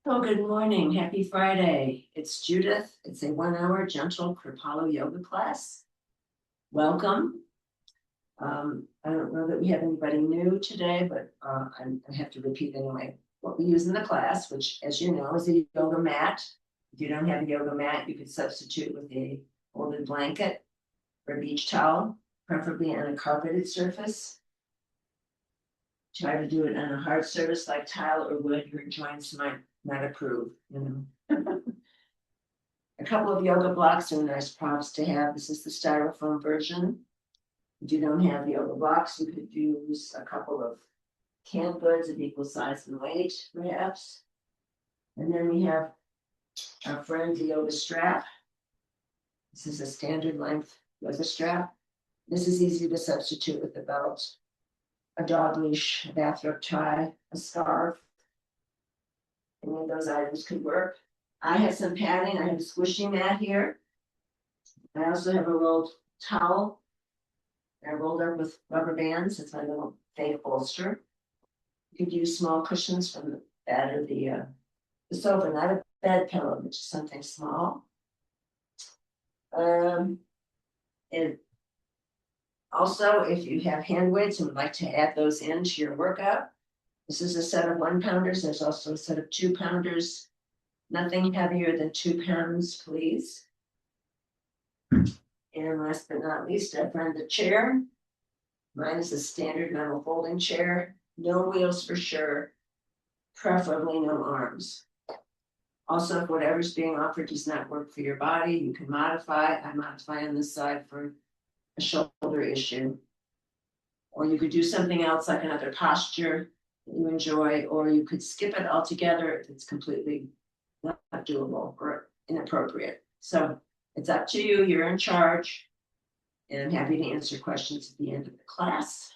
Oh, good morning. Happy Friday. It's Judith. It's a 1 hour gentle Kripalu yoga class. Welcome. I don't know that we have anybody new today, but I have to repeat anyway what we use in the class, which, as you know, is a yoga mat. If you don't have a yoga mat, you could substitute with a folded blanket or a beach towel, preferably on a carpeted surface. Try to do it on a hard surface like tile or wood. Your joints might not approve, A couple of yoga blocks are nice props to have. This is the styrofoam version. If you don't have the yoga blocks, you could use a couple of canned goods of equal size and weight, perhaps. And then we have our friend, the yoga strap. This is a standard length yoga strap. This is easy to substitute with a belt, a dog leash, a bathrobe tie, a scarf. Any of those items could work. I have some padding. I have a squishy mat here. I also have a rolled towel. I rolled up with rubber bands. It's my little fake bolster. You could use small cushions from the bed or the sofa, not a bed pillow, but just something small. And also, if you have hand weights and would like to add those into your workout, this is a set of 1-pounders. There's also a set of 2-pounders. Nothing heavier than 2 pounds, please. And last but not least, I find the chair. Mine is a standard metal folding chair. No wheels for sure. Preferably no arms. Also, if whatever's being offered does not work for your body, you can modify. I modify on this side for a shoulder issue. Or you could do something else like another posture that you enjoy, or you could skip it altogether if it's completely not doable or inappropriate. So it's up to you. You're in charge. And I'm happy to answer questions at the end of the class.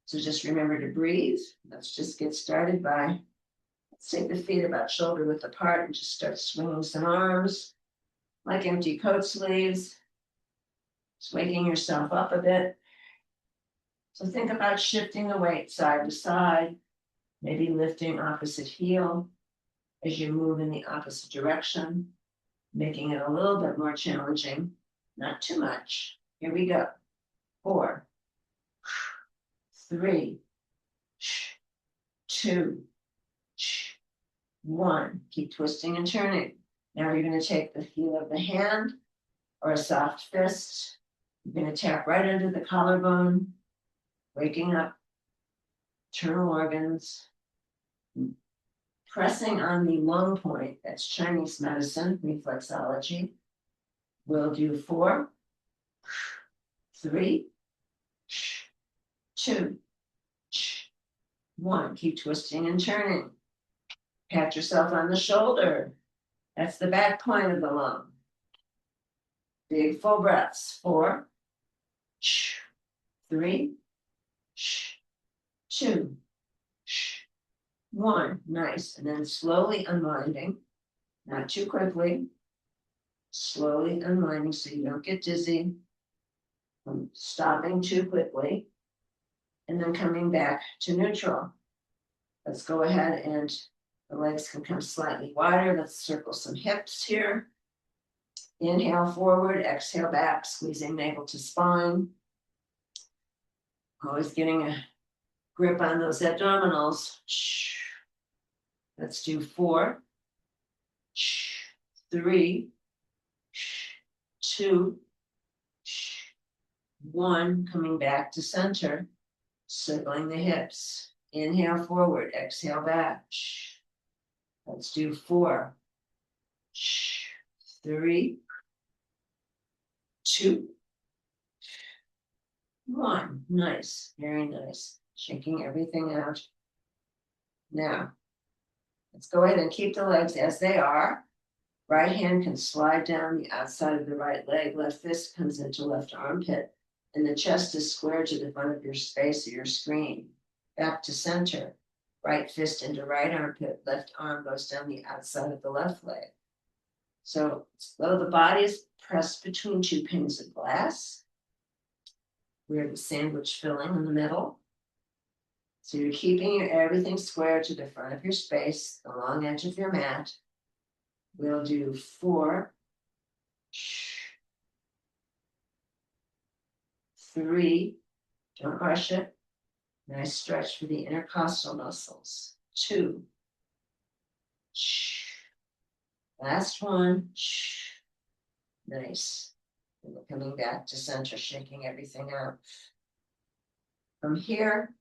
So just remember to breathe. Let's just get started by, let's take the feet about shoulder width apart and just start swinging some arms like empty coat sleeves. Just waking yourself up a bit. So think about shifting the weight side to side, maybe lifting opposite heel as you move in the opposite direction, making it a little bit more challenging, not too much. Here we go. 4, 3, 2, 1. Keep twisting and turning. Now you're going to take the heel of the hand or a soft fist. You're going to tap right under the collarbone, waking up internal organs, pressing on the lung point. That's Chinese medicine, reflexology. We'll do 4, 3, 2, 1. Keep twisting and turning. Pat yourself on the shoulder. That's the back point of the lung. Big full breaths. 4, 3, 2, 1. Nice. And then slowly unwinding, not too quickly. Slowly unwinding so you don't get dizzy. Stopping too quickly. And then coming back to neutral. Let's go ahead and the legs can come slightly wider. Let's circle some hips here. Inhale forward, exhale back, squeezing navel to spine. Always getting a grip on those abdominals. Let's do 4, 3, 2, 1. Coming back to center, circling the hips. Inhale forward, exhale back. Let's do 4, 3, 2, 1. Nice, very nice. Shaking everything out. Now, let's go ahead and keep the legs as they are. Right hand can slide down the outside of the right leg. Left fist comes into left armpit. And the chest is square to the front of your space or your screen. Back to center. Right fist into right armpit. Left arm goes down the outside of the left leg. So as though the body is pressed between 2 panes of glass. We have the sandwich filling in the middle. So you're keeping everything square to the front of your space, the long edge of your mat. We'll do 4, 3, don't rush it. Nice stretch for the intercostal muscles. 2. Last one. Nice. And we're coming back to center, shaking everything out. From here,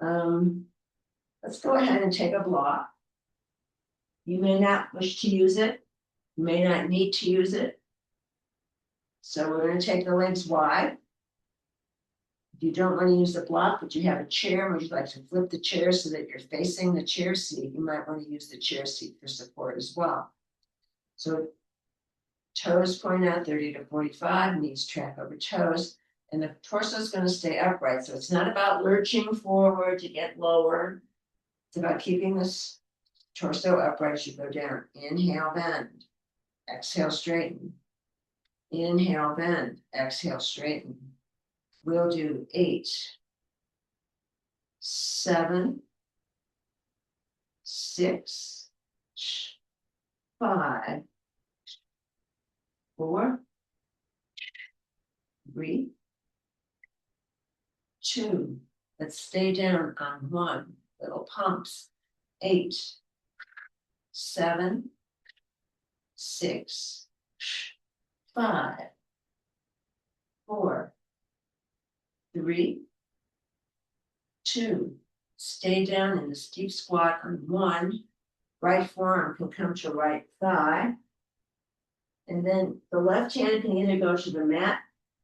let's go ahead and take a block. You may not wish to use it. You may not need to use it. So we're going to take the legs wide. If you don't want to use the block, but you have a chair, would you like to flip the chair so that you're facing the chair seat? You might want to use the chair seat for support as well. So toes point out 30 to 45, knees track over toes, and the torso is going to stay upright. So it's not about lurching forward to get lower. It's about keeping this torso upright as you go down. Inhale, bend. Exhale, straighten. Inhale, bend. Exhale, straighten. We'll do 8, 7, 6, 5, 4, 3, 2. Let's stay down on 1. Little pumps. 8, 7, 6, 5, 4, 3, 2. Stay down in this deep squat on 1. Right forearm can come to right thigh. And then the left hand can either go to the mat,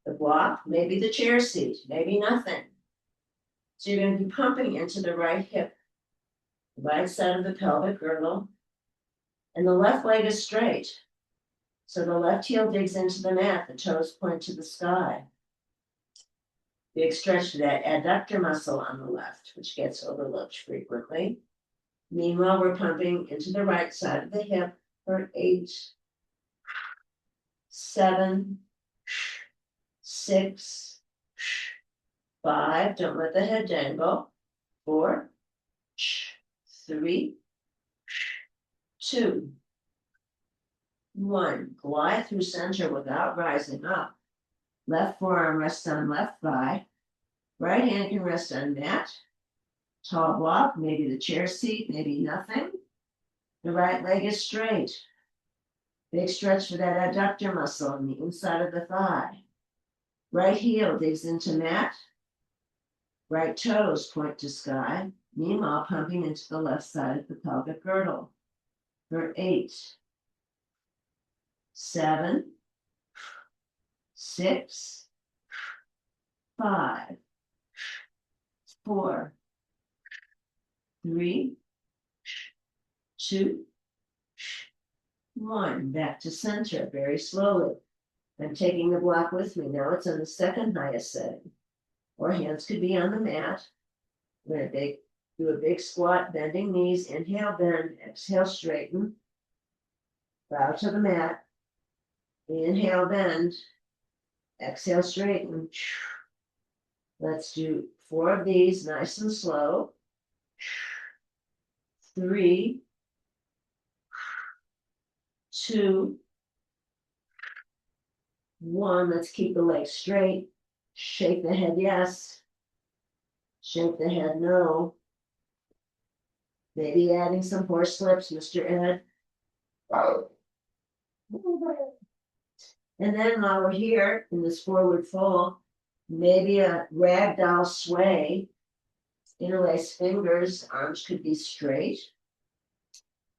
the block, maybe the chair seat, maybe nothing. So you're going to be pumping into the right hip, the right side of the pelvic girdle. And the left leg is straight. So the left heel digs into the mat, the toes point to the sky. Big stretch to that adductor muscle on the left, which gets overlooked frequently. Meanwhile, we're pumping into the right side of the hip for 8, 7, 6, 5. Don't let the head dangle. 4, 3, 2, 1. Glide through center without rising up. Left forearm rests on left thigh. Right hand can rest on mat. Tall block, maybe the chair seat, maybe nothing. The right leg is straight. Big stretch for that adductor muscle on the inside of the thigh. Right heel digs into mat. Right toes point to sky. Meanwhile, pumping into the left side of the pelvic girdle. For 8, 7, 6, 5, 4, 3, 2, 1. Back to center very slowly. I'm taking the block with me. Now it's on the second highest setting. Or hands could be on the mat. I'm going to do a big squat, bending knees. Inhale, bend. Exhale, straighten. Bow to the mat. Inhale, bend. Exhale, straighten. Let's do 4 of these, nice and slow. 3, 2, 1. Let's keep the legs straight. Shake the head yes. Shake the head no. Maybe adding some horse slips, Mr. Ed. And then while we're here in this forward fold, maybe a ragdoll sway. Interlace fingers, arms could be straight.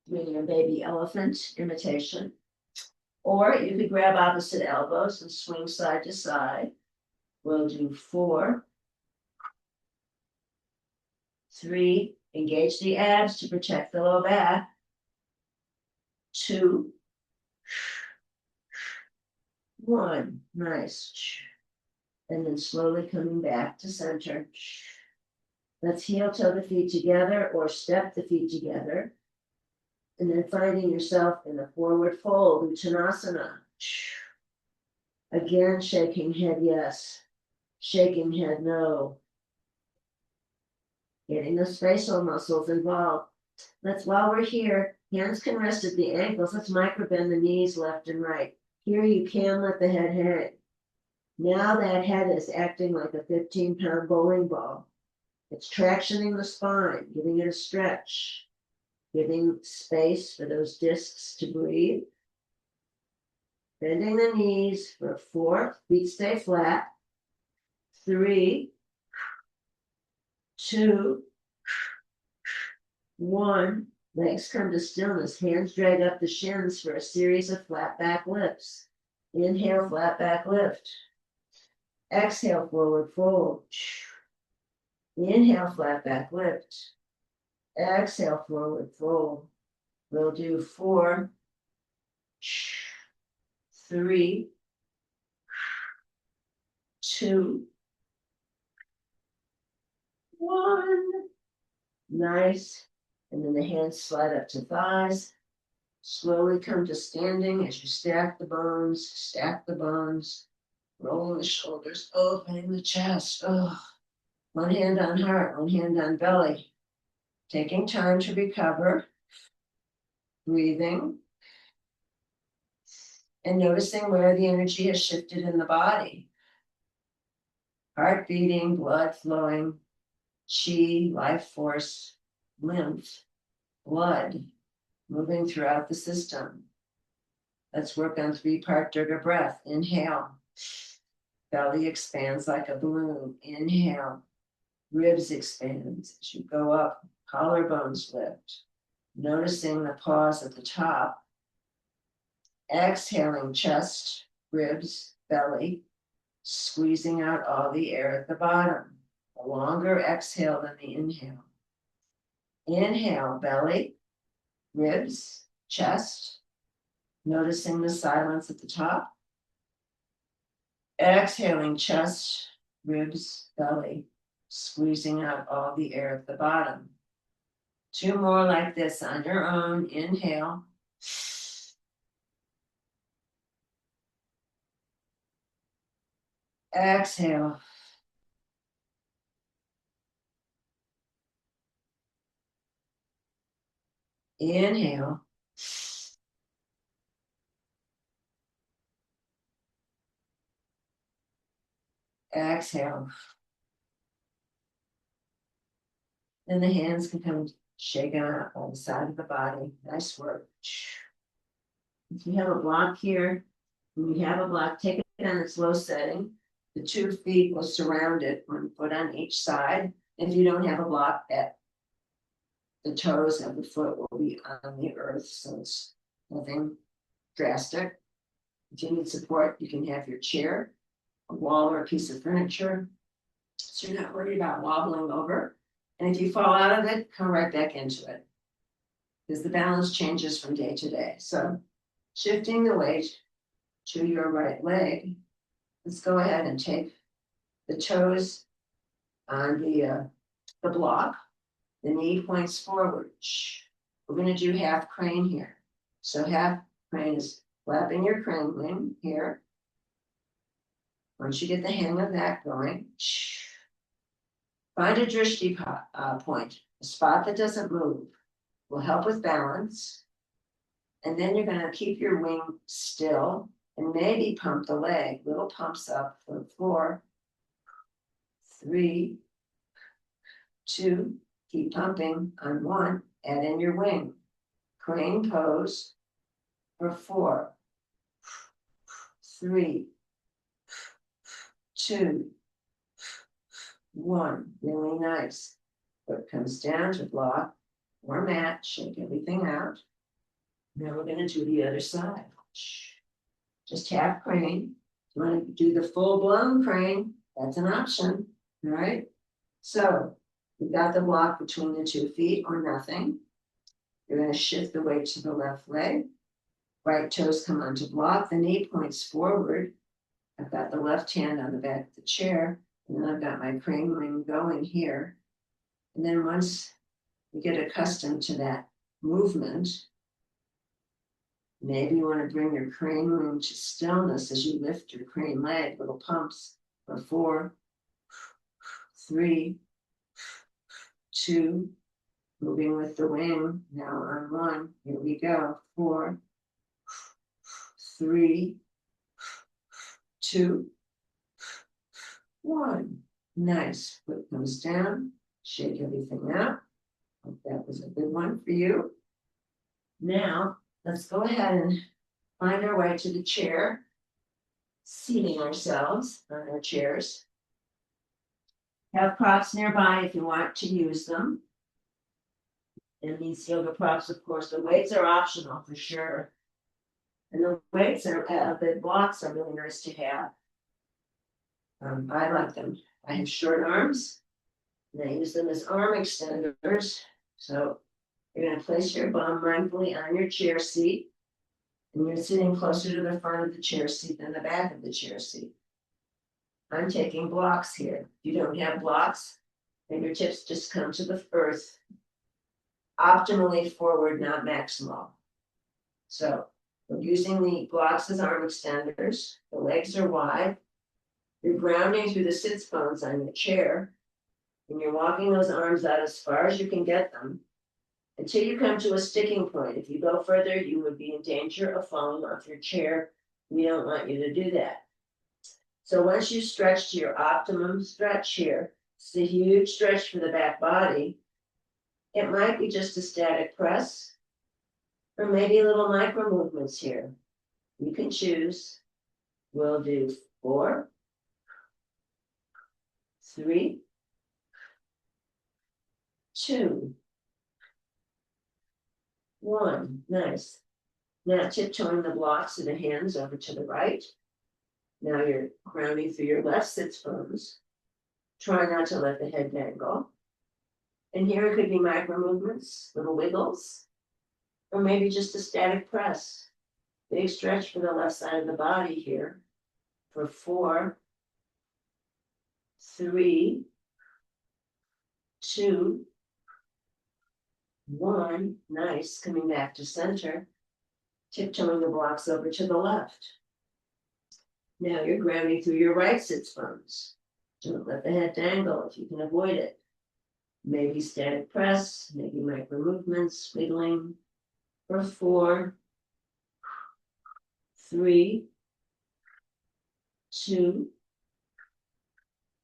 Doing your baby elephant imitation. Or you could grab opposite elbows and swing side to side. We'll do 4, 3, engage the abs to protect the low back. 2, 1, nice. And then slowly coming back to center. Let's heel toe the feet together or step the feet together. And then finding yourself in a forward fold, Uttanasana. Again, shaking head yes, shaking head no. getting those facial muscles involved. While we're here, hands can rest at the ankles. Let's micro bend the knees left and right. Here you can let the head hang. Now that head is acting like a 15-pound bowling ball. It's tractioning the spine, giving it a stretch, giving space for those discs to breathe. Bending the knees for 4, feet stay flat. 3, 2, 1. Legs come to stillness. Hands drag up the shins for a series of flat back lifts. Inhale, flat back lift. Exhale, forward fold. Inhale, flat back lift. Exhale, forward fold. We'll do 4, 3, 2, 1. Nice. And then the hands slide up to thighs. Slowly come to standing as you stack the bones, rolling the shoulders, opening the chest. Oh, one hand on heart, one hand on belly. Taking time to recover, breathing, and noticing where the energy has shifted in the body. Heart beating, blood flowing, chi, life force, lymph, blood moving throughout the system. Let's work on 3-part Durga breath. Inhale. Belly expands like a balloon. Inhale. Ribs expand as you go up. Collarbones lift. Noticing the pause at the top. Exhaling, chest, ribs, belly, squeezing out all the air at the bottom. A longer exhale than the inhale. Inhale, belly, ribs, chest, noticing the silence at the top. Exhaling, chest, ribs, belly, squeezing out all the air at the bottom. 2 more like this on your own. Inhale. Exhale. Inhale. Exhale. Then the hands can come shaking out on the side of the body. Nice work. If you have a block here, when you have a block, take it on its low setting. The 2 feet will surround it, 1 foot on each side. If you don't have a block, the toes of the foot will be on the earth, so it's nothing drastic. If you need support, you can have your chair, a wall, or a piece of furniture, so you're not worried about wobbling over. And if you fall out of it, come right back into it, because the balance changes from day to day. So shifting the weight to your right leg, let's go ahead and take the toes on the block. The knee points forward. We're going to do half crane here. So half crane is flapping your crane wing here. Once you get the hang of that going, find a drishti point, a spot that doesn't move. Will help with balance. And then you're going to keep your wing still and maybe pump the leg. Little pumps up for 4, 3, 2. Keep pumping on 1. Add in your wing. Crane pose for 4, 3, 2, 1. Really nice. Foot comes down to block or mat. Shake everything out. Now we're going to do the other side. Just half crane. If you want to do the full-blown crane, that's an option. All right. So you've got the block between the 2 feet or nothing. You're going to shift the weight to the left leg. Right toes come onto block. The knee points forward. I've got the left hand on the back of the chair. And then I've got my crane wing going here. And then once you get accustomed to that movement, maybe you want to bring your crane wing to stillness as you lift your crane leg. Little pumps for 4, 3, 2, moving with the wing, now on 1, here we go, 4, 3, 2, 1. Nice, foot comes down, shake everything out. Hope that was a good one for you. Now, let's go ahead and find our way to the chair, seating ourselves on our chairs. Have props nearby if you want to use them. And these yoga props, of course, the weights are optional for sure. And the weights are, the blocks are really nice to have. I like them. I have short arms, and I use them as arm extenders. So you're going to place your bum mindfully on your chair seat, and you're sitting closer to the front of the chair seat than the back of the chair seat. I'm taking blocks here. If you don't have blocks, fingertips just come to the earth, optimally forward, not maximal. So we're using the blocks as arm extenders. The legs are wide. You're grounding through the sits bones on your chair, and you're walking those arms out as far as you can get them until you come to a sticking point. If you go further, you would be in danger of falling off your chair. We don't want you to do that. So once you stretch to your optimum stretch here, it's a huge stretch for the back body. It might be just a static press, or maybe little micro movements here. You can choose. We'll do 4, 3, 2, 1. Nice. Now tiptoeing the blocks of the hands over to the right. Now you're grounding through your left sits bones. Try not to let the head dangle. And here it could be micro movements, little wiggles, or maybe just a static press. Big stretch for the left side of the body here for 4, 3, 2, 1. Nice. Coming back to center. Tiptoeing the blocks over to the left. Now you're grounding through your right sits bones. Don't let the head dangle if you can avoid it. Maybe static press, maybe micro movements, wiggling for 4, 3, 2,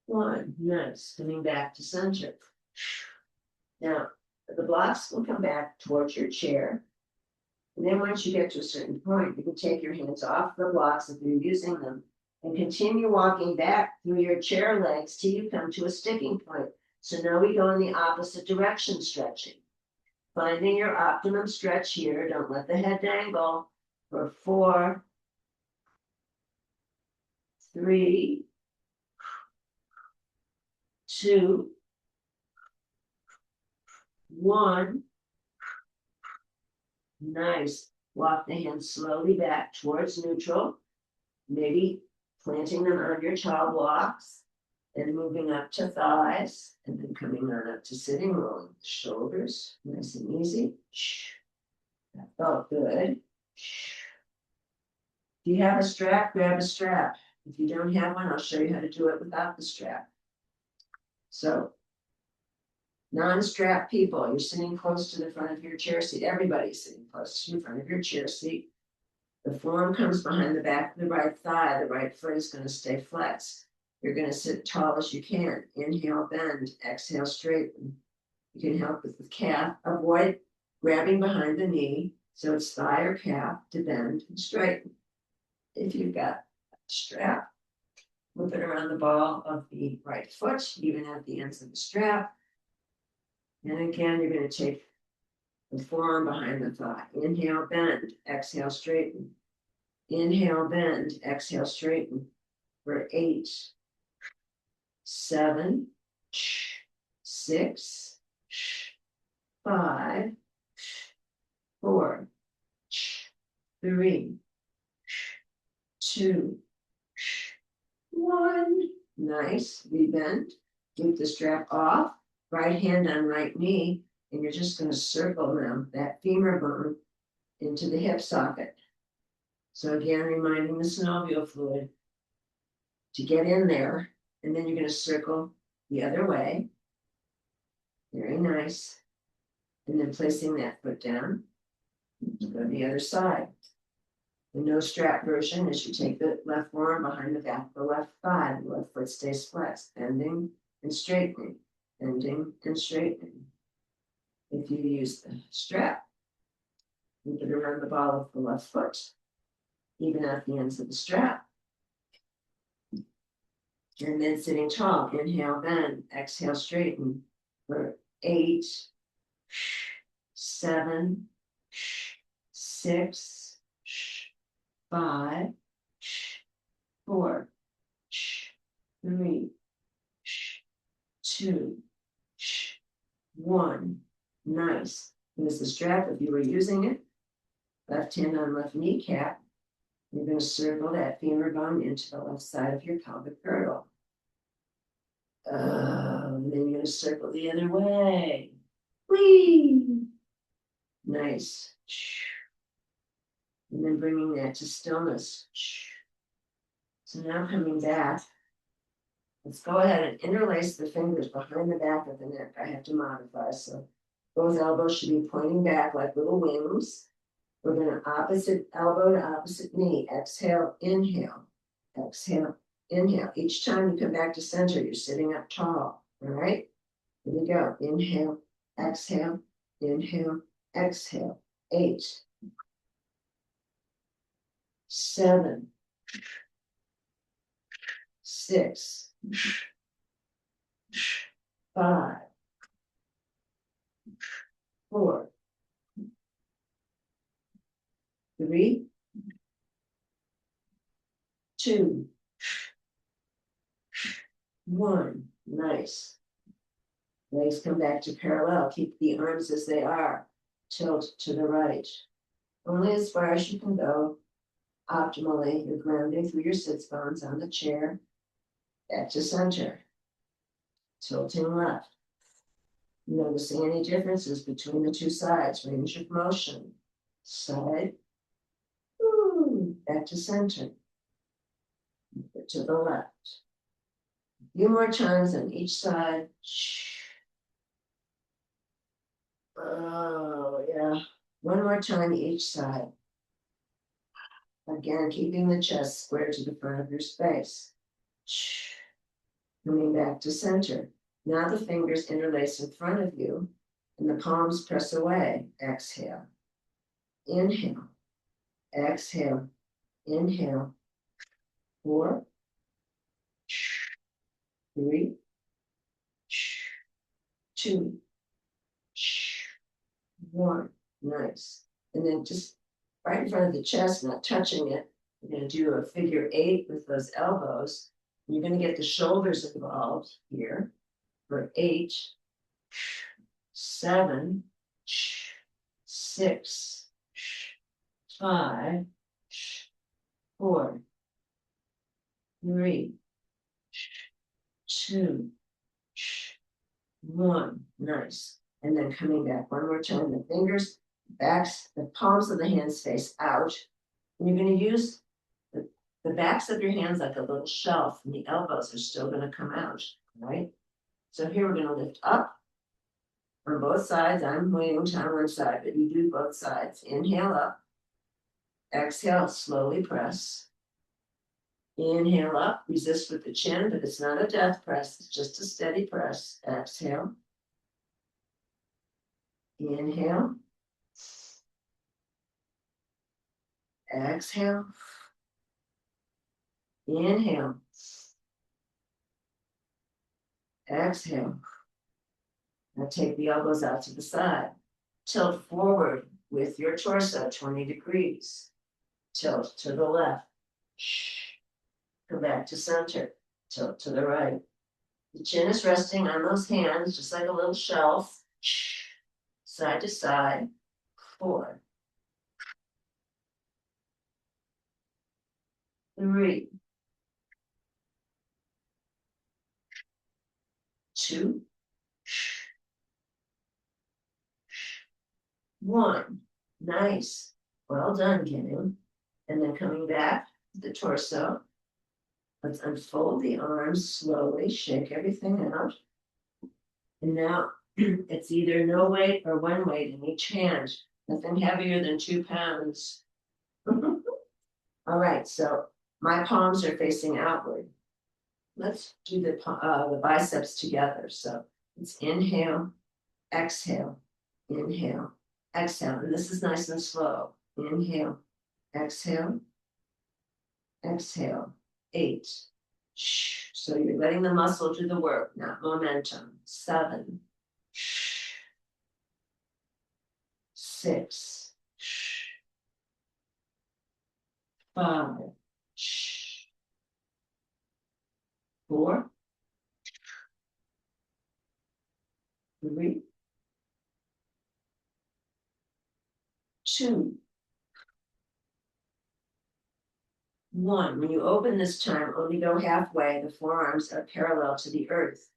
1. Nice. Coming back to center. Now, the blocks will come back towards your chair. And then once you get to a certain point, you can take your hands off the blocks if you're using them and continue walking back through your chair legs till you come to a sticking point. So now we go in the opposite direction stretching. Finding your optimum stretch here. Don't let the head dangle for 4, 3, 2, 1. Nice. Walk the hands slowly back towards neutral, maybe planting them on your child blocks and moving up to thighs and then coming on up to sitting, rolling the shoulders, nice and easy. That felt good. If you have a strap, grab a strap. If you don't have one, I'll show you how to do it without the strap. So non-strapped people, you're sitting close to the front of your chair seat. Everybody's sitting close to the front of your chair seat. The forearm comes behind the back of the right thigh. The right foot is going to stay flexed. You're going to sit tall as you can. Inhale, bend. Exhale, straighten. You can help with the calf. Avoid grabbing behind the knee, so it's thigh or calf to bend and straighten. If you've got a strap, whip it around the ball of the right foot, even at the ends of the strap. And again, you're going to take the forearm behind the thigh. Inhale, bend. Exhale, straighten. Inhale, bend. Exhale, straighten. For 8, 7, 6, 5, 4, 3, 2, 1. Nice. Rebend. Keep the strap off. Right hand on right knee, and you're just going to circle them, that femur bone, into the hip socket. So again, reminding the synovial fluid to get in there, and then you're going to circle the other way. Very nice. And then placing that foot down, go to the other side. The no strap version is you take the left forearm behind the back of the left thigh, the left foot stays flexed, bending and straightening, bending and straightening. If you use the strap, you can around the ball of the left foot, even at the ends of the strap. And then sitting tall, inhale, bend, exhale, straighten for 8, 7, 6, 5, 4, 3, 2, 1. Nice. Here's the strap if you were using it. Left hand on left kneecap. You're going to circle that femur bone into the left side of your pelvic girdle. And then you're going to circle the other way. Whee! Nice. And then bringing that to stillness. So now coming back, let's go ahead and interlace the fingers behind the back of the neck. I have to modify. So both elbows should be pointing back like little wings. We're going to opposite elbow to opposite knee. Exhale, inhale. Exhale, inhale. Each time you come back to center, you're sitting up tall. All right? Here we go. Inhale, exhale, inhale, exhale. 8, 7, 6, 5, 4, 3, 2, 1. Nice. Legs come back to parallel. Keep the arms as they are. Tilt to the right. Only as far as you can go. Optimally, you're grounding through your sits bones on the chair. Back to center. Tilting left. Noticing any differences between the two sides. Range of motion. Side. Back to center. To the left. A few more times on each side. Oh, yeah. One more time each side. Again, keeping the chest square to the front of your space. Coming back to center. Now the fingers interlace in front of you and the palms press away. Exhale. Inhale. Exhale. Inhale. 4, 3, 2, 1. Nice. And then just right in front of the chest, not touching it, you're going to do a figure 8 with those elbows. You're going to get the shoulders involved here for 8, 7, 6, 5, 4, 3, 2, 1. Nice. And then coming back one more time, the fingers, backs, the palms of the hands face out. And you're going to use the backs of your hands like a little shelf, and the elbows are still going to come out, right? So here we're going to lift up on both sides. I'm waiting on one side, but you do both sides. Inhale up. Exhale, slowly press. Inhale up, resist with the chin, but it's not a death press, it's just a steady press. Exhale. Inhale. Exhale. Inhale. Exhale. Now take the elbows out to the side. Tilt forward with your torso 20 degrees. Tilt to the left. Come back to center. Tilt to the right. The chin is resting on those hands, just like a little shelf. Side to side. 4, 3, 2, 1. Nice. Well done, Kim. And then coming back to the torso. Let's unfold the arms slowly, shake everything out. And now It's either no weight or one weight in each hand, nothing heavier than 2 pounds. All right, so my palms are facing outward. Let's do the biceps together. So it's inhale, exhale, inhale, exhale. And this is nice and slow. Inhale, exhale, exhale. 8. Shh. So you're letting the muscle do the work, not momentum. 7. Shh. 6. Shh. 5. Shh. 4. 3. 2. 1. When you open this time, only go halfway. The forearms are parallel to the earth.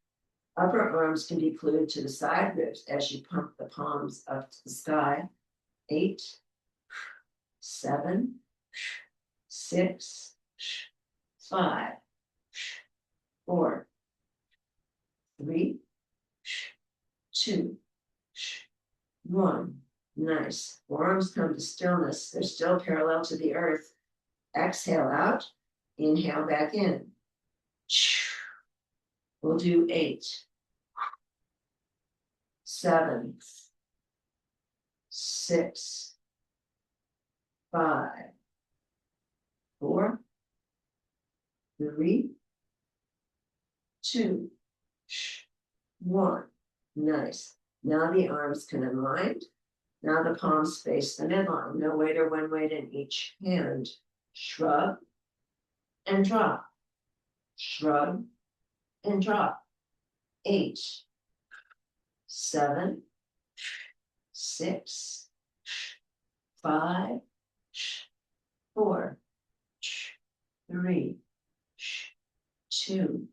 Upper arms can be glued to the side ribs as you pump the palms up to the sky. 8, 7, 6, 5, 4, 3, 2, 1. Nice. Forearms come to stillness. They're still parallel to the earth. Exhale out. Inhale back in. We'll do 8, 7, 6, 5, 4, 3, 2, 1. Nice. Now the arms can unwind. Now the palms face the midline. No weight or one weight in each hand. Shrug and drop. Shrug and drop. 8, 7, 6, 5, 4, 3, 2,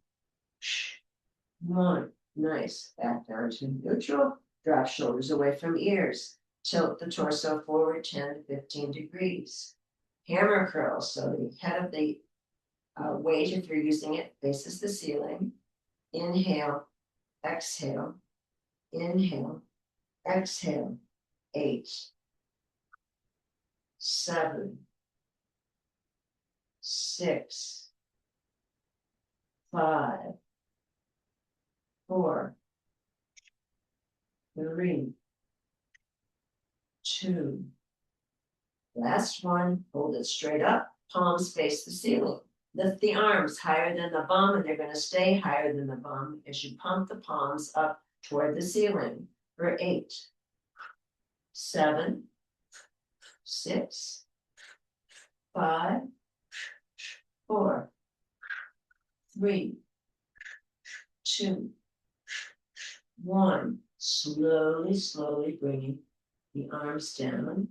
1. Nice. Back down to neutral. Drop shoulders away from ears. Tilt the torso forward 10 to 15 degrees. Hammer curls. So the head of the weight, if you're using it, faces the ceiling. Inhale, exhale, inhale, exhale. 8, 7, 6, 5, 4, 3, 2. Last one. Hold it straight up. Palms face the ceiling. Lift the arms higher than the bum, and they're going to stay higher than the bum as you pump the palms up toward the ceiling for 8, 7, 6, 5, 4, 3, 2, 1. Slowly, slowly bringing the arms down,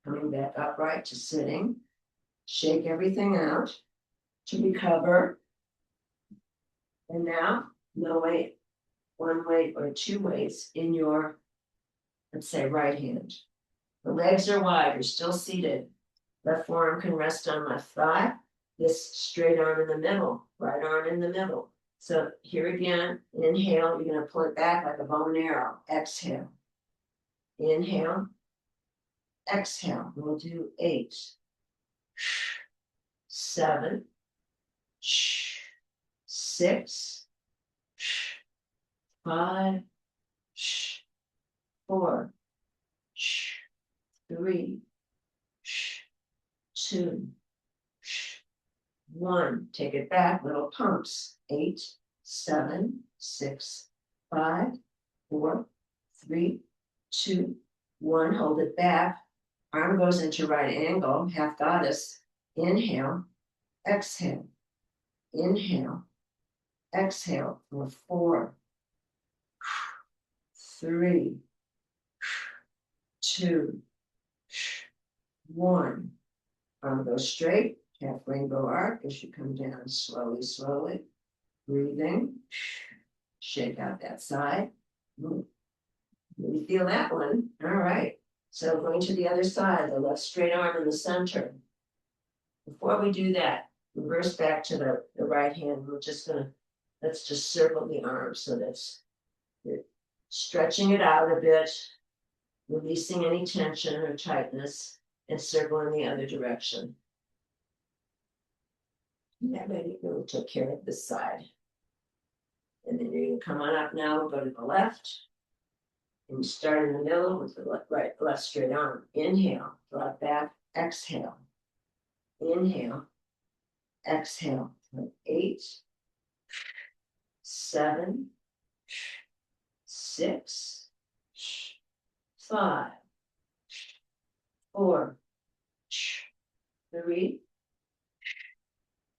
coming back upright to sitting. Shake everything out to recover. And now, no weight, one weight, or two weights in your, let's say, right hand. The legs are wide, you're still seated. Left forearm can rest on left thigh. This straight arm in the middle, right arm in the middle. So here again, inhale, you're going to pull it back like a bow and arrow. Exhale. Inhale. Exhale. We'll do 8, 7, 6, 5, 4, 3, 2, 1. Take it back, little pumps. 8, 7, 6, 5, 4, 3, 2, 1. Hold it back. Arm goes into right angle, half goddess. Inhale, exhale. Inhale, exhale for 4, 3, 2, 1. Arm goes straight, half rainbow arc as you come down slowly, slowly. Breathing. Shake out that side. Really feel that one. All right. So going to the other side, the left straight arm in the center. Before we do that, reverse back to the right hand. We're just gonna, let's just circle the arm. So that's, you're Stretching it out a bit, releasing any tension or tightness, and circling the other direction. That way we took care of this side. And then you're going to come on up now, go to the left. And start in the middle with the left straight arm. Inhale, drop back, exhale. Inhale, exhale. 8, 7, 6, 5, 4, 3,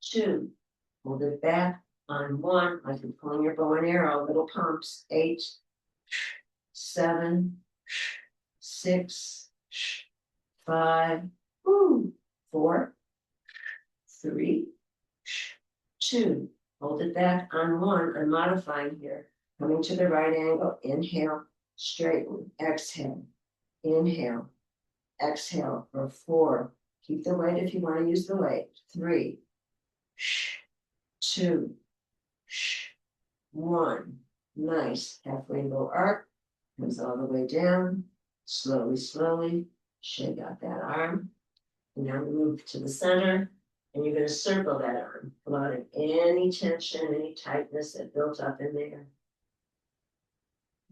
2. Hold it back on 1, like you're pulling your bow and arrow, little pumps. 8, 7, 6, 5, 4, 3, 2. Hold it back on 1. I'm modifying here. Coming to the right angle. Inhale, straighten, exhale. Inhale, exhale for 4. Keep the weight if you want to use the weight. 3, 2, 1. Nice. Half rainbow arc. Comes all the way down. Slowly, slowly. Shake out that arm. And now move to the center. And you're going to circle that arm. Pull out any tension, any tightness that built up in there.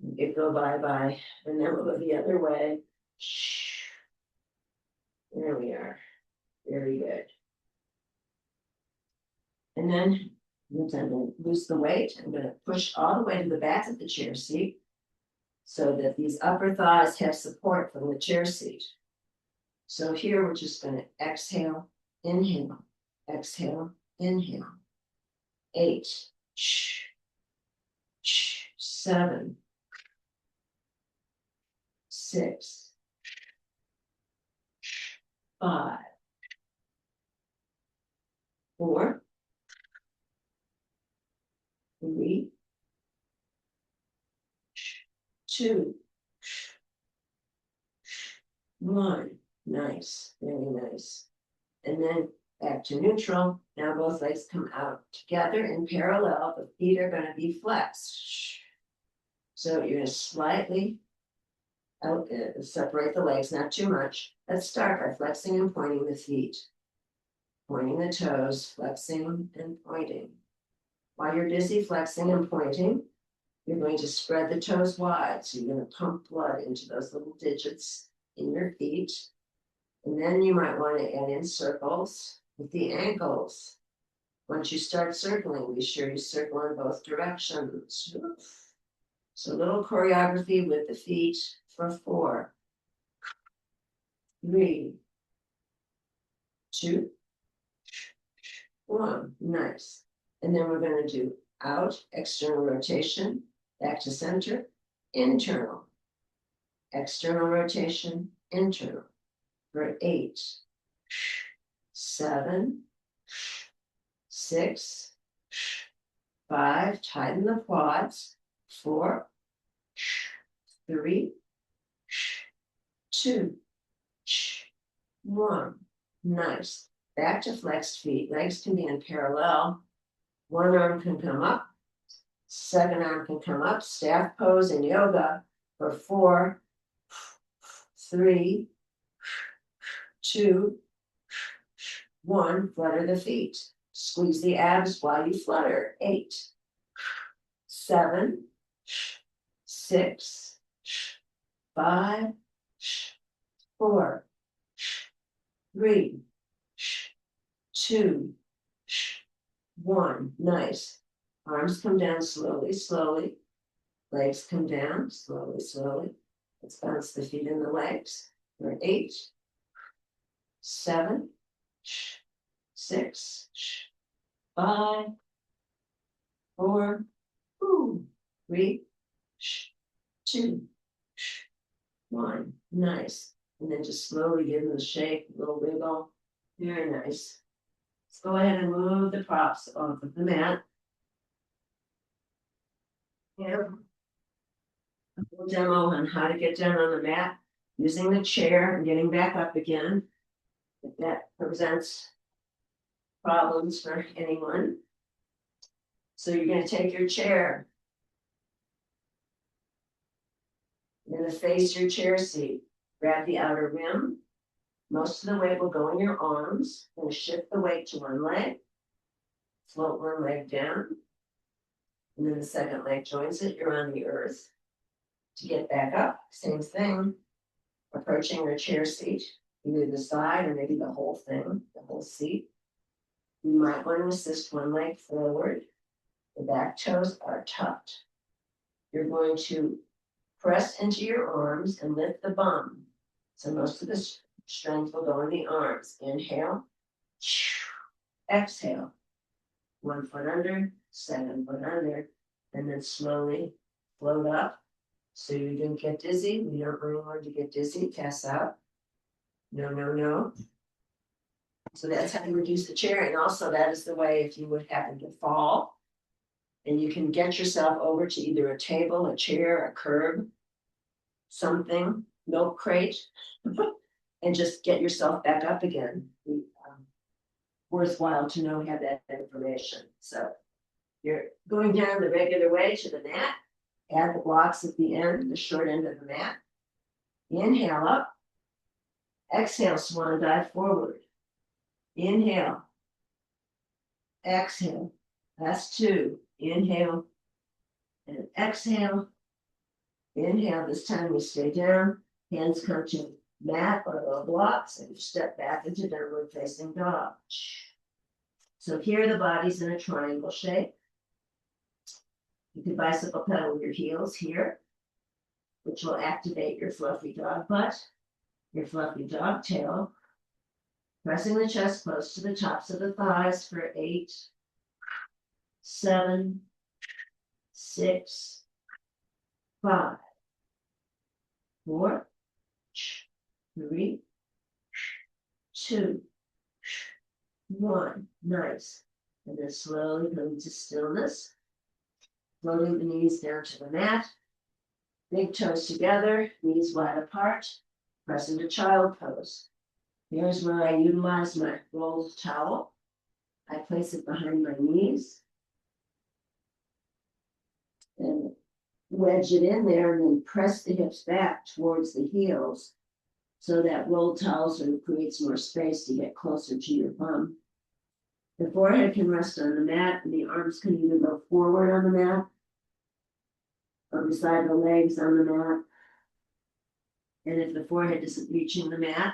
You go bye-bye. And then we'll go the other way. There we are. Very good. And then I'm going to lose the weight. I'm going to push all the way to the back of the chair seat so that these upper thighs have support from the chair seat. So here we're just going to exhale, inhale, exhale, inhale. 8, 7, 6, 5, 4, 3, 2, 1. Nice, very nice. And then back to neutral. Now both legs come out together in parallel. The feet are going to be flexed. So you're going to slightly separate the legs, not too much. Let's start by flexing and pointing the feet. Pointing the toes, flexing and pointing. While you're busy flexing and pointing, you're going to spread the toes wide. So you're going to pump blood into those little digits in your feet. And then you might want to add in circles with the ankles. Once you start circling, be sure you circle in both directions. So a little choreography with the feet for 4, 3, 2, 1. Nice. And then we're going to do out, external rotation, back to center, internal, external rotation, internal. For 8, 7, 6, 5, tighten the quads. 4, 3, 2, 1. Nice. Back to flexed feet. Legs can be in parallel. One arm can come up. Second arm can come up. Staff pose in yoga for 4, 3, 2, 1. Flutter the feet. Squeeze the abs while you flutter. 8, 7, 6, 5, 4, 3, 2, 1. Nice. Arms come down slowly, slowly. Legs come down slowly, slowly. Let's bounce the feet and the legs. For 8, 7, 6, 5, 4, 3, 2, 1. Nice. And then just slowly give them a shake, a little wiggle. Very nice. Let's go ahead and move the props off of the mat. Yeah. A little demo on how to get down on the mat using the chair and getting back up again. If that presents problems for anyone. So you're going to take your chair You're gonna face your chair seat. Grab the outer rim. Most of the weight will go in your arms. You're gonna shift the weight to one leg. Float one leg down. And then the second leg joins it. You're on the earth. To get back up, same thing. Approaching your chair seat, either the side or maybe the whole thing, the whole seat. You might want to assist one leg forward. The back toes are tucked. You're going to press into your arms and lift the bum. So most of the strength will go in the arms. Inhale. Exhale. 1 foot under, 7 foot under, and then slowly float up. So you don't get dizzy. We don't really want to get dizzy, pass out. No, no, no. So that's how you reduce the chair. And also that is the way if you would happen to fall, and you can get yourself over to either a table, a chair, a curb, something, milk crate, and just get yourself back up again. Worthwhile to know, have that information. So you're going down the regular way to the mat. Add the blocks at the end, the short end of the mat. Inhale up. Exhale, swan dive forward. Inhale. Exhale. That's 2. Inhale. And exhale. Inhale. This time we stay down. Hands come to mat or low blocks, and you step back into downward facing dog. So here the body's in a triangle shape. You can bicycle pedal your heels here, which will activate your fluffy dog butt, your fluffy dog tail, pressing the chest close to the tops of the thighs for 8, 7, 6, 5, 4, 3, 2, 1. Nice. And then slowly come to stillness. Floating the knees down to the mat. Big toes together, knees wide apart. Press into child pose. Here's where I utilize my rolled towel. I place it behind my knees. And wedge it in there and then press the hips back towards the heels so that rolled towel sort of creates more space to get closer to your bum. The forehead can rest on the mat, and the arms can either go forward on the mat or beside the legs on the mat. And if the forehead isn't reaching the mat,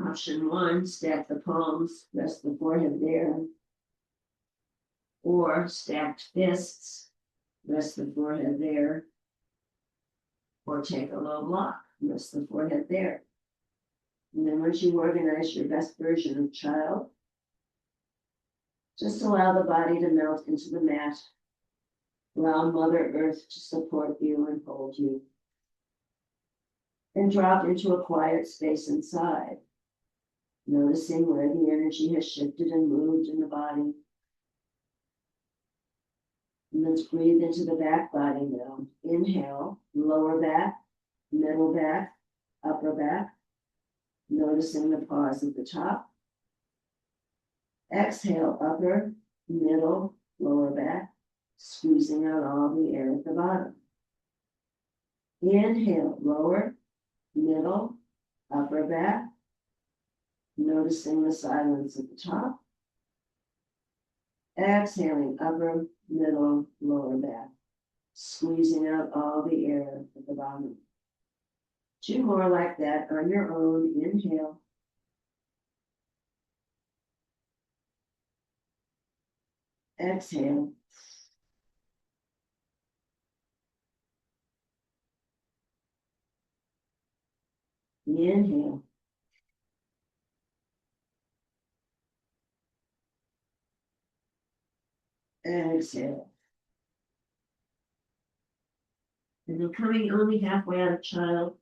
option 1, stack the palms, rest the forehead there. Or stacked fists, rest the forehead there. Or take a low block, rest the forehead there. And then once you organize your best version of child, just allow the body to melt into the mat. Allow Mother Earth to support you and hold you. And drop into a quiet space inside, noticing where the energy has shifted and moved in the body. And let's breathe into the back body now. Inhale, lower back, middle back, upper back, noticing the pause at the top. Exhale, upper, middle, lower back, squeezing out all the air at the bottom. Inhale, lower, middle, upper back, noticing the silence at the top. Exhaling, upper, middle, lower back, squeezing out all the air at the bottom. 2 more like that on your own. Inhale. Exhale. Inhale. Exhale. And then coming only halfway out of child,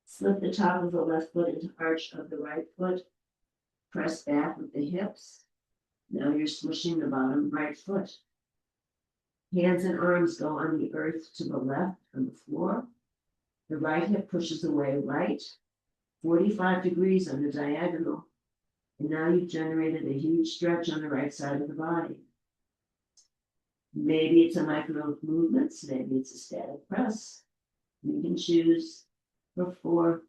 slip the top of the left foot into arch of the right foot. Press back with the hips. Now you're smushing the bottom right foot. Hands and arms go on the earth to the left on the floor. The right hip pushes away right, 45 degrees on the diagonal. And now you've generated a huge stretch on the right side of the body. Maybe it's a micro movements, maybe it's a static press. You can choose for 4,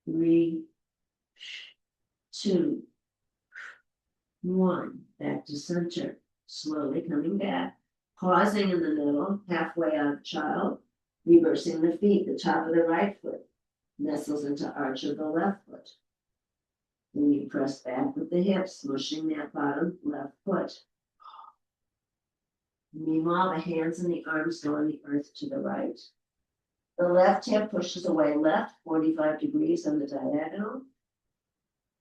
3, 2, 1. Back to center. Slowly coming back. Pausing in the middle, halfway out of child. Reversing the feet, the top of the right foot nestles into arch of the left foot. Then you press back with the hips, mushing that bottom left foot. Meanwhile, the hands and the arms go on the earth to the right. The left hip pushes away left, 45 degrees on the diagonal.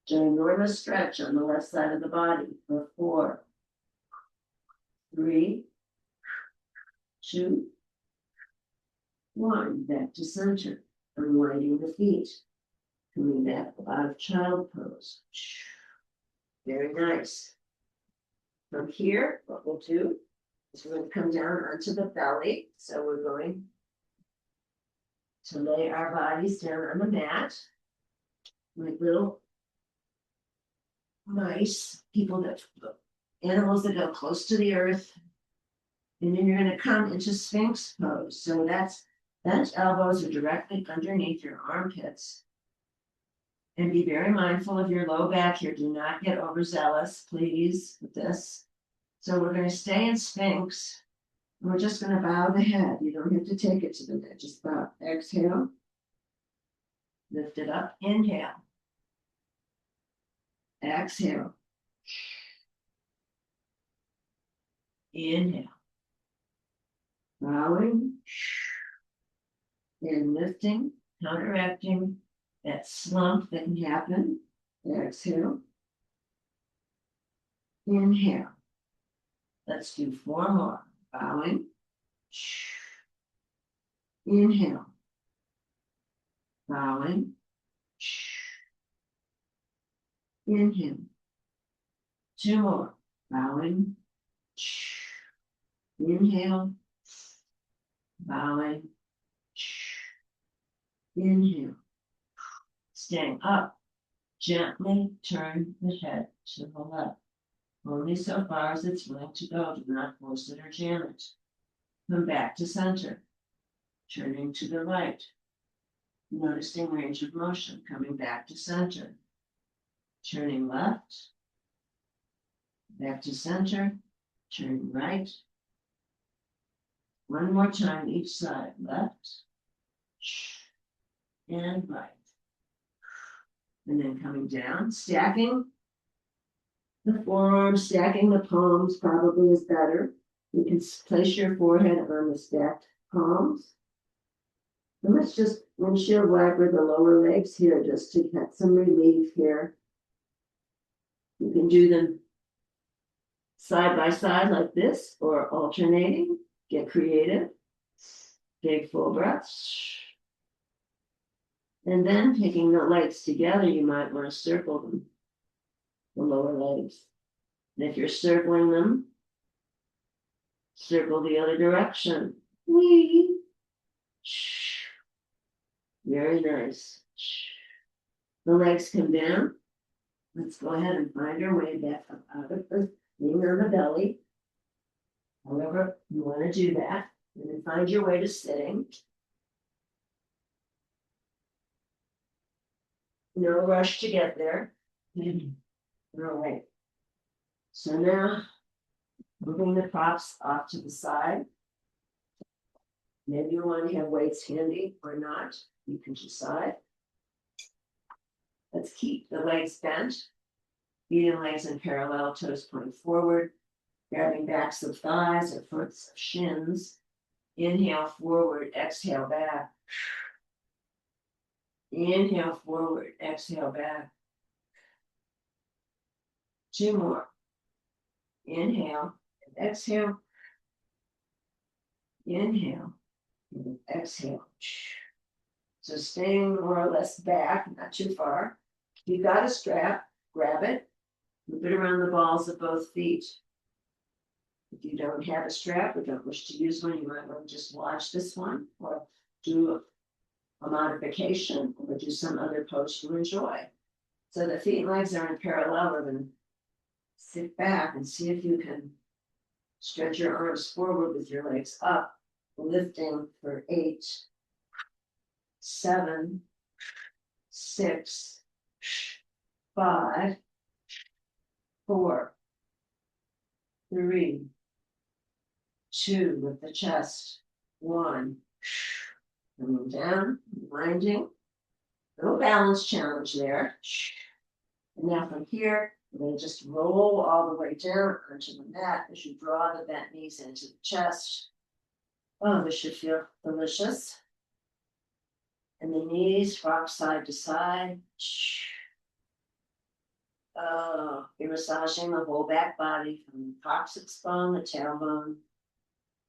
Ginormous stretch on the left side of the body for 4, 3, 2, 1. Back to center. Unwinding the feet. Coming back out of child pose. Very nice. From here, what we'll do is we're going to come down onto the belly. So we're going to lay our bodies down on the mat like little mice, animals that go close to the earth. And then you're going to come into Sphinx pose. So that's bent elbows are directly underneath your armpits. And be very mindful of your low back here. Do not get overzealous, please, with this. So we're going to stay in Sphinx. We're just going to bow the head. You don't have to take it to the neck. Just bow. Exhale. Lift it up. Inhale. Exhale. Inhale. Bowing. And lifting, counteracting that slump that can happen. Exhale. Inhale. Let's do 4 more. Bowing. Inhale. Bowing. Inhale. 2 more. Bowing. Inhale. Bowing. Inhale. Staying up. Gently turn the head to the left. Only so far as it's willing to go. Do not force it or jam it. Come back to center. Turning to the right. Noticing range of motion. Coming back to center. Turning left. Back to center. Turning right. One more time each side. Left. And right. And then coming down. Stacking the forearms, stacking the palms probably is better. You can place your forehead on the stacked palms. And let's just windshield wiper the lower legs here just to get some relief here. You can do them side by side like this or alternating. Get creative. Big full breaths. And then taking the legs together, you might want to circle them, the lower legs. And if you're circling them, circle the other direction. Whee! Very nice. The legs come down. Let's go ahead and find our way back up out of the being on the belly. However, you want to do that. And then find your way to sitting. No rush to get there. All right. So now, moving the props off to the side. Maybe you want to have weights handy or not. You can decide. Let's keep the legs bent. Feet and legs in parallel, toes point forward. Grabbing backs of thighs or foots of shins. Inhale forward, exhale back. Inhale forward, exhale back. 2 more. Inhale and exhale. Inhale and exhale. So staying more or less back, not too far. If you've got a strap, grab it, loop it around the balls of both feet. If you don't have a strap or don't wish to use one, you might want to just watch this one or do a modification or do some other pose you enjoy. So the feet and legs are in parallel. We're going to sit back and see if you can stretch your arms forward with your legs up lifting for 8, 7, 6, 5, 4, 3, 2 with the chest, 1, coming down, winding, little balance challenge there. And now from here, we're going to just roll all the way down onto the mat as you draw the bent knees into the chest. Oh, this should feel delicious. And the knees rock side to side. Oh, you're massaging the whole back body from the coccyx bone, the tailbone,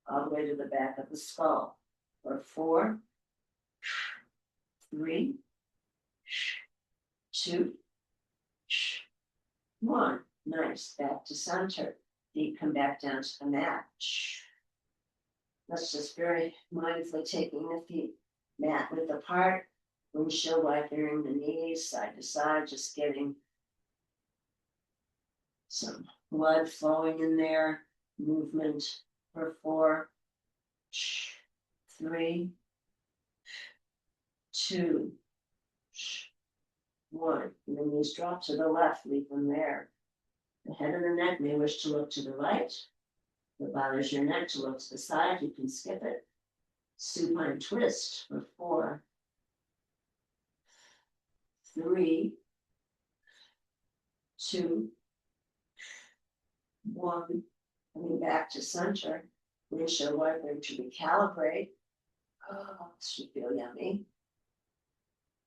all the way to the back of the skull. For 4, 3, 2, 1. Nice. Back to center. Feet come back down to the mat. Let's just very mindfully taking the feet mat width apart, windshield wipering the knees side to side, just getting some blood flowing in there, movement for 4, 3, 2, 1. And the knees drop to the left, leave them there. The head of the neck may wish to look to the right. If it bothers your neck to look to the side, you can skip it. Supine twist for 4, 3, 2, 1. Coming back to center. Windshield wiper to recalibrate. Oh, this should feel yummy.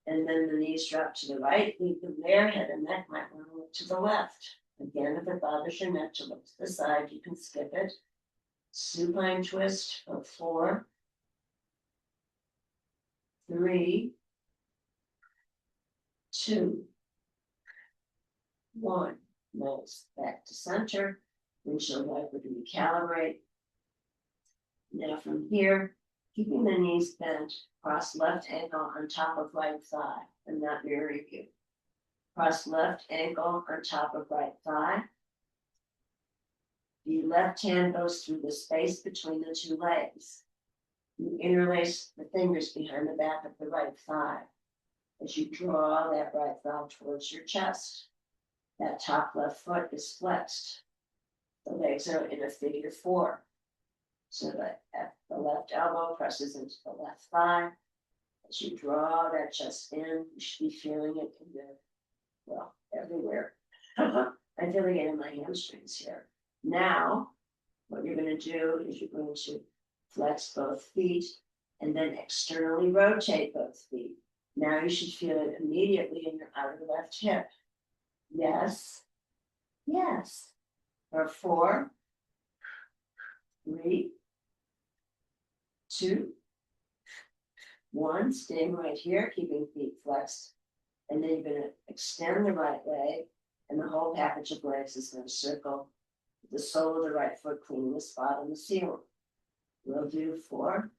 And then the knees drop to the right, leave them there. Head and neck might want to look to the left. Again, if it bothers your neck to look to the side, you can skip it. Supine twist for 4, 3, 2, 1. Nice. Back to center. Windshield wiper to recalibrate. Now from here, keeping the knees bent, cross left ankle on top of right thigh and not mirroring you. Cross left ankle on top of right thigh. The left hand goes through the space between the 2 legs. You interlace the fingers behind the back of the right thigh as you draw that right thigh towards your chest. That top left foot is flexed. The legs are in a figure 4. So that the left elbow presses into the left thigh. As you draw that chest in, you should be feeling it in your, well, everywhere. I'm feeling it in my hamstrings here. Now, what you're going to do is you're going to flex both feet and then externally rotate both feet. Now you should feel it immediately in your outer left hip. Yes. Yes. For 4, 3, 2, 1. Staying right here, keeping feet flexed. And then you're going to extend the right leg, and the whole package of legs is going to circle the sole of the right foot, cleaning the spot on the ceiling. We'll do 4,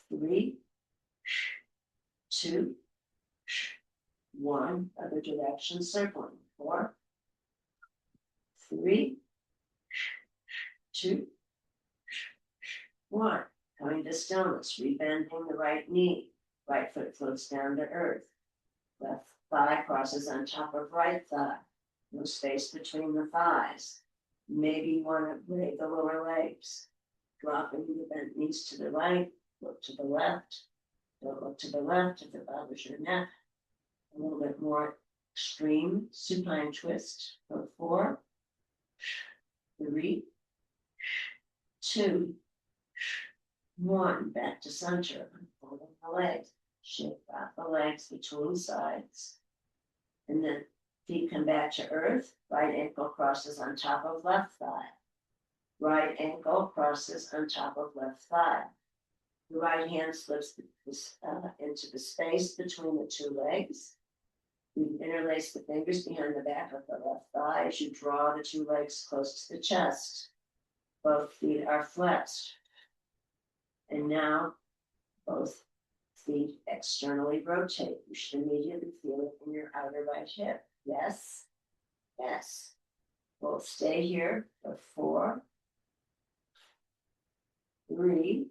3, 2, 1. Other direction, circling. 4, 3, 2, 1. Coming to stillness, rebending the right knee. Right foot floats down to earth. Left thigh crosses on top of right thigh. No space between the thighs. Maybe you want to lay the lower legs. Dropping the bent knees to the right. Look to the left. Don't look to the left if it bothers your neck. A little bit more extreme supine twist for 4, 3, 2, 1. Back to center. Unfolding the legs. Shift back the legs between sides. And then feet come back to earth. Right ankle crosses on top of left thigh. Right ankle crosses on top of left thigh. The right hand slips into the space between the 2 legs. You interlace the fingers behind the back of the left thigh as you draw the 2 legs close to the chest. Both feet are flexed. And now both feet externally rotate. You should immediately feel it in your outer right hip. Yes? Yes. We'll stay here for 4, 3,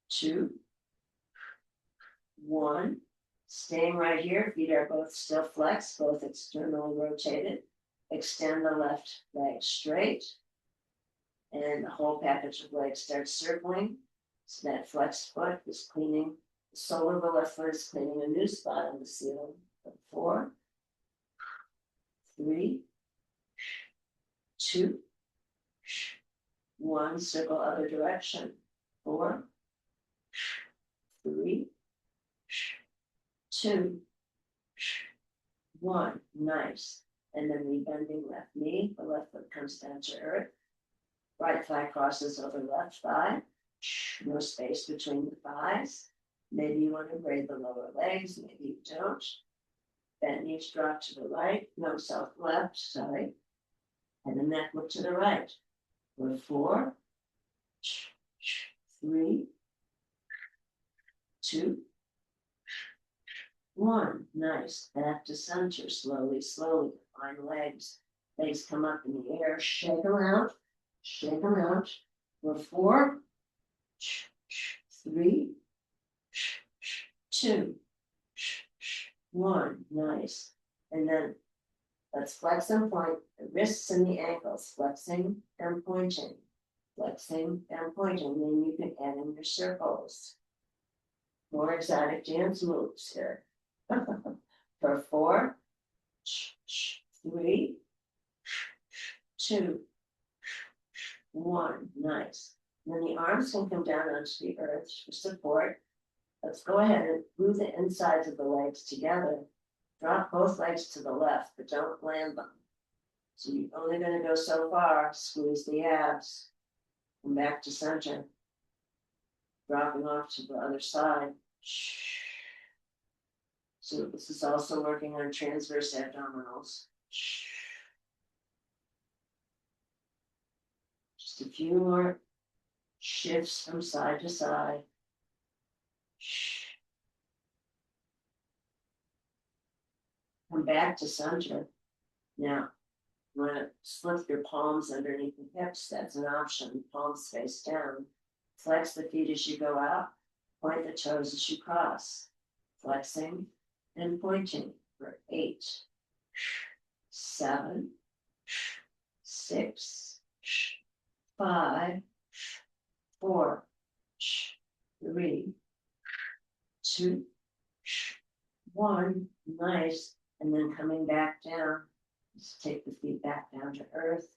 2, 1. Staying right here, feet are both still flexed, both externally rotated. Extend the left leg straight. And the whole package of legs starts circling. So that flexed foot is cleaning, the sole of the left foot is cleaning a new spot on the ceiling. 4, 3, 2, 1. Circle other direction. 4, 3, 2, 1. Nice. And then rebending left knee. The left foot comes down to earth. Right thigh crosses over left thigh. No space between the thighs. Maybe you want to braid the lower legs. Maybe you don't. Bent knees drop to the right. No, left, sorry. And the neck look to the right. For 4, 3, 2, 1. Nice. Back to center. Slowly, slowly. Find legs. Legs come up in the air. Shake them out. Shake them out. For 4, 3, 2, 1. Nice. And then let's flex and point. The wrists and the ankles. Flexing and pointing. Flexing and pointing. Then you can add in your circles. More exotic dance moves here. For 4, 3, 2, 1. Nice. And then the arms can come down onto the earth for support. Let's go ahead and glue the insides of the legs together. Drop both legs to the left, but don't land them. So you're only going to go so far. Squeeze the abs. Come back to center. Dropping off to the other side. So this is also working on transverse abdominals. Just a few more shifts from side to side. Come back to center. Now, you want to slip your palms underneath the hips. That's an option. Palms face down. Flex the feet as you go out. Point the toes as you cross. Flexing and pointing for 8, 7, 6, 5, 4, 3, 2, 1. Nice. And then coming back down. Just take the feet back down to earth.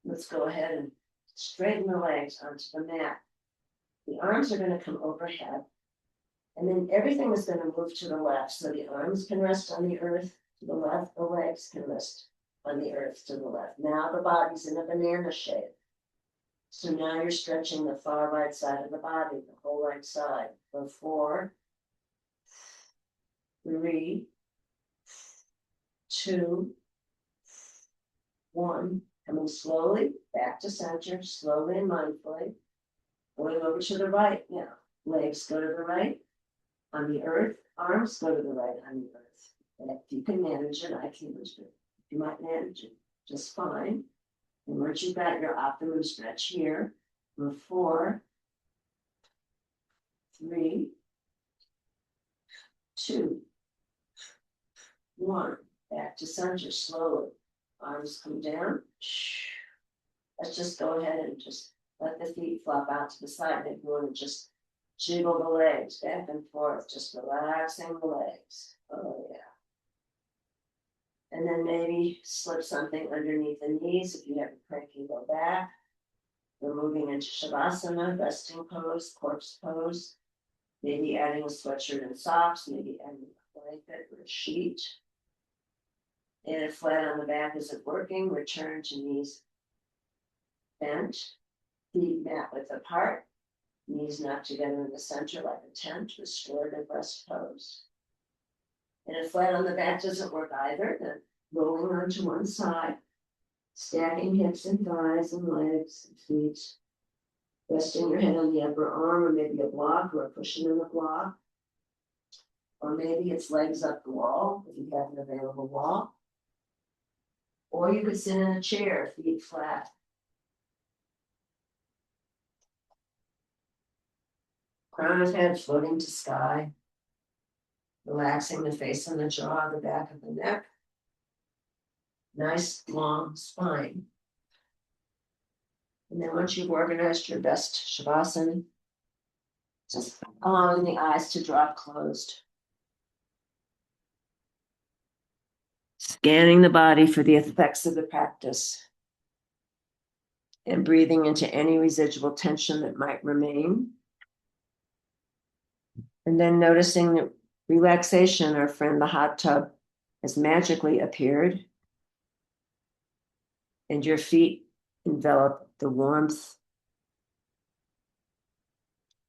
Let's go ahead and straighten the legs onto the mat. The arms are going to come overhead. And then everything is going to move to the left. So the arms can rest on the earth to the left. The legs can rest on the earth to the left. Now the body's in a banana shape. So now you're stretching the far right side of the body, the whole right side. For 4, 3, 2, 1. Coming slowly back to center, slowly and mindfully. Going over to the right now. Legs go to the right on the earth. Arms go to the right on the earth. And if you can manage it, I can manage it. You might manage it just fine. And once you've got your optimum stretch here, for 4, 3, 2, 1. Back to center slowly. Arms come down. Let's just go ahead and just let the feet flop out to the side. If you want to just jiggle the legs back and forth, just relaxing the legs. Oh, yeah. And then maybe slip something underneath the knees if you have a cranky low back. We're moving into Shavasana, resting pose, corpse pose. Maybe adding a sweatshirt and socks, maybe adding a blanket or a sheet. And if flat on the back isn't working, return to knees bent, feet mat width apart, knees knocked together in the center like a tent, restorative rest pose. And if flat on the back doesn't work either, then rolling onto one side, stacking hips and thighs and legs and feet, resting your head on the upper arm or maybe a block or a cushion in the block. Or maybe it's legs up the wall if you have an available wall. Or you could sit in a chair, feet flat. Crown of head floating to sky. Relaxing the face and the jaw, the back of the neck. Nice long spine. And then once you've organized your best Shavasana, just allowing the eyes to drop closed. Scanning the body for the effects of the practice. And breathing into any residual tension that might remain. And then noticing that relaxation, our friend the hot tub, has magically appeared. And your feet envelop the warmth.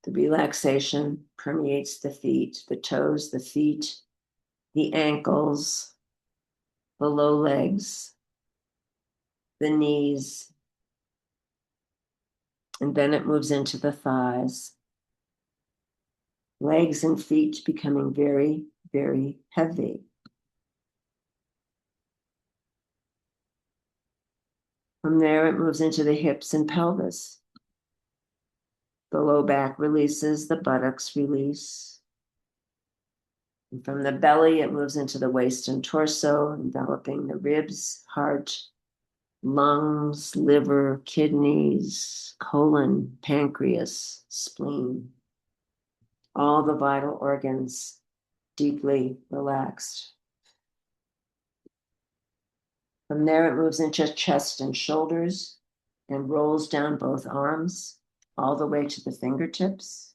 The relaxation permeates the feet, the toes, the feet, the ankles, the low legs, the knees. And then it moves into the thighs. Legs and feet becoming very, very heavy. From there, it moves into the hips and pelvis. The low back releases, the buttocks release. And from the belly, it moves into the waist and torso, enveloping the ribs, heart, lungs, liver, kidneys, colon, pancreas, spleen. All the vital organs deeply relaxed. From there, it moves into chest and shoulders and rolls down both arms, all the way to the fingertips,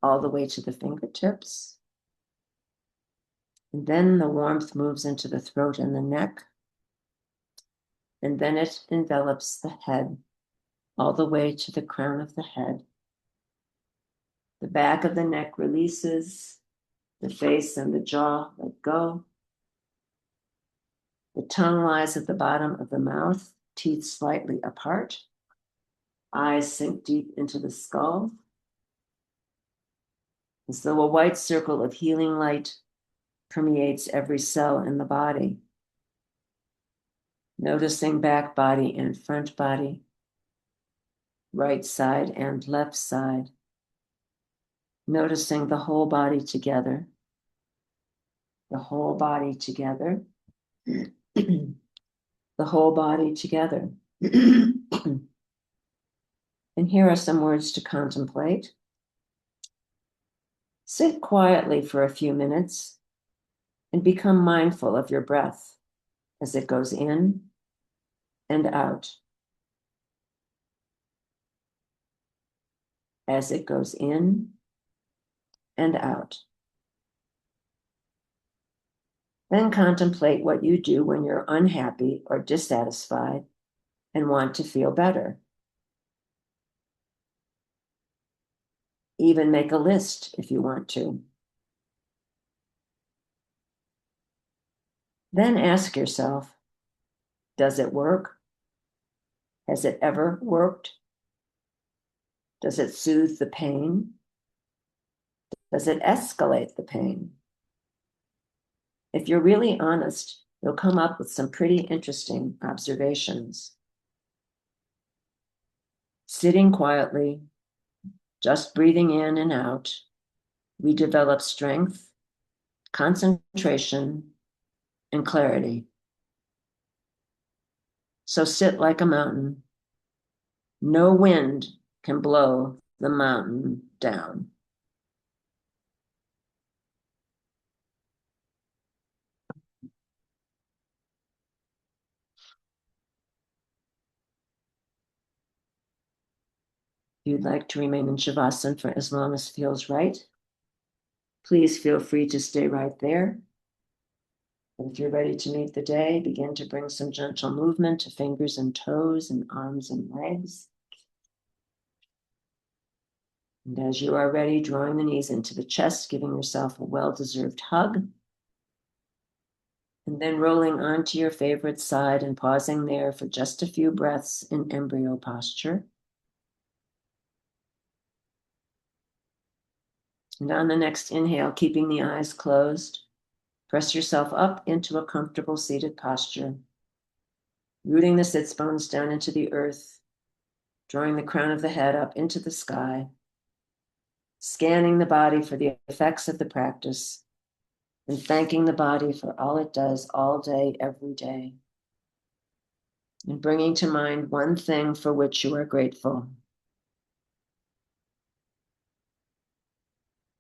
all the way to the fingertips. And then the warmth moves into the throat and the neck. And then it envelops the head, all the way to the crown of the head. The back of the neck releases, the face and the jaw let go. The tongue lies at the bottom of the mouth, teeth slightly apart. Eyes sink deep into the skull, as though a white circle of healing light permeates every cell in the body. Noticing back body and front body, right side and left side. Noticing the whole body together, the whole body together, the whole body together. And here are some words to contemplate. Sit quietly for a few minutes and become mindful of your breath as it goes in and out. As it goes in and out. Then contemplate what you do when you're unhappy or dissatisfied and want to feel better. Even make a list if you want to. Then ask yourself, does it work? Has it ever worked? Does it soothe the pain? Does it escalate the pain? If you're really honest, you'll come up with some pretty interesting observations. Sitting quietly, just breathing in and out, we develop strength, concentration, and clarity. So sit like a mountain. No wind can blow the mountain down. If you'd like to remain in Shavasana for as long as feels right, please feel free to stay right there. And if you're ready to meet the day, begin to bring some gentle movement to fingers and toes and arms and legs. And as you are ready, drawing the knees into the chest, giving yourself a well-deserved hug. And then rolling onto your favorite side and pausing there for just a few breaths in embryo posture. And on the next inhale, keeping the eyes closed, press yourself up into a comfortable seated posture, rooting the sits bones down into the earth, drawing the crown of the head up into the sky. scanning the body for the effects of the practice, and thanking the body for all it does all day, every day, and bringing to mind one thing for which you are grateful.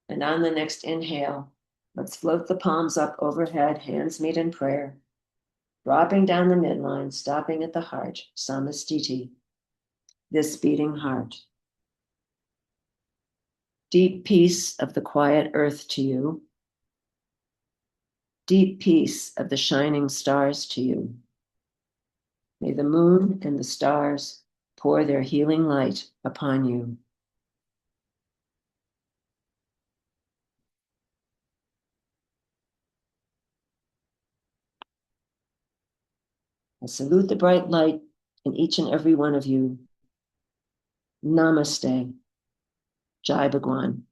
And on the next inhale, let's float the palms up overhead, hands meet in prayer, dropping down the midline, stopping at the heart, samastiti, this beating heart. Deep peace of the quiet earth to you. Deep peace of the shining stars to you. May the moon and the stars pour their healing light upon you. I salute the bright light in each and every one of you. Namaste. Jai Bhagwan.